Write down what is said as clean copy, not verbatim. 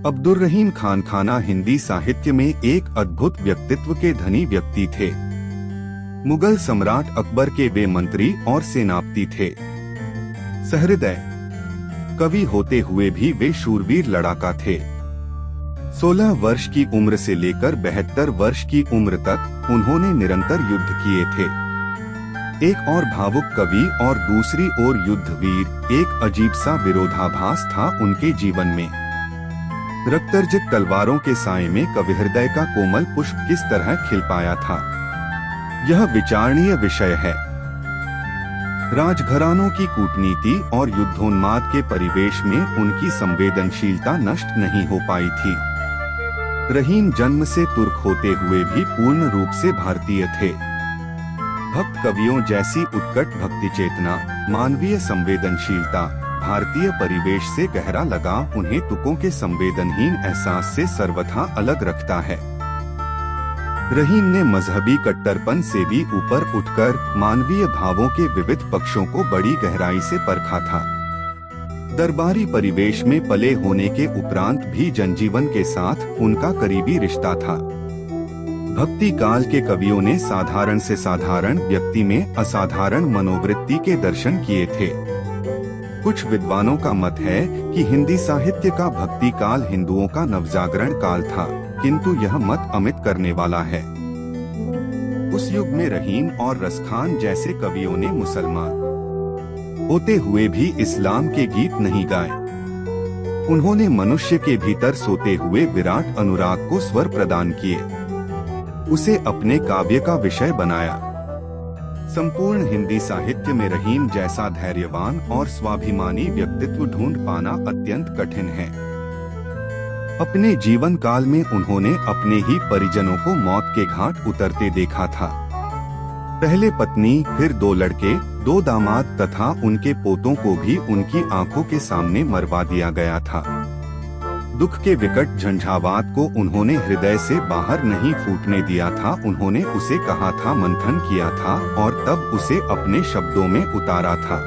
अब्दुर रहीम खान खाना हिंदी साहित्य में एक अद्भुत व्यक्तित्व के धनी व्यक्ति थे। मुगल सम्राट अकबर के वे मंत्री और सेनापति थे। सहृदय कवि होते हुए भी वे शूरवीर लड़ाका थे। 16 वर्ष की उम्र से लेकर 72 वर्ष की उम्र तक उन्होंने निरंतर युद्ध किए थे। एक और भावुक कवि और दूसरी ओर युद्धवीर, एक अजीब सा विरोधाभास था उनके जीवन में। रक्तर्जित तलवारों के साए में कविहृदय का कोमल पुष्प किस तरह खिल पाया था, यह विचारणीय विषय है। राजघरानों की कूटनीति और युद्धोन्माद के परिवेश में उनकी संवेदनशीलता नष्ट नहीं हो पाई थी। रहीम जन्म से तुर्क होते हुए भी पूर्ण रूप से भारतीय थे। भक्त कवियों जैसी उत्कट भक्ति चेतना, मानवीय संवेदनशीलता, भारतीय परिवेश से गहरा लगाव उन्हें तुकों के संवेदनहीन एहसास से सर्वथा अलग रखता है। रहीम ने मजहबी कट्टरपन से भी ऊपर उठकर मानवीय भावों के विविध पक्षों को बड़ी गहराई से परखा था। दरबारी परिवेश में पले होने के उपरांत भी जनजीवन के साथ उनका करीबी रिश्ता था। भक्ति काल के कवियों ने साधारण से साधारण व्यक्ति में असाधारण मनोवृत्ति के दर्शन किए थे। कुछ विद्वानों का मत है कि हिंदी साहित्य का भक्ति काल हिंदुओं का नवजागरण काल था, किंतु यह मत अमित करने वाला है। उस युग में रहीम और रसखान जैसे कवियों ने मुसलमान होते हुए भी इस्लाम के गीत नहीं गाए। उन्होंने मनुष्य के भीतर सोते हुए विराट अनुराग को स्वर प्रदान किए, उसे अपने काव्य का विषय बनाया। संपूर्ण हिंदी साहित्य में रहीम जैसा धैर्यवान और स्वाभिमानी व्यक्तित्व ढूंढ पाना अत्यंत कठिन है। अपने जीवन काल में उन्होंने अपने ही परिजनों को मौत के घाट उतरते देखा था। पहले पत्नी, फिर 2 लड़के, 2 दामाद तथा उनके पोतों को भी उनकी आंखों के सामने मरवा दिया गया था। दुख के विकट झंझावात को उन्होंने हृदय से बाहर नहीं फूटने दिया था। उन्होंने उसे कहा था, मंथन किया था और तब उसे अपने शब्दों में उतारा था।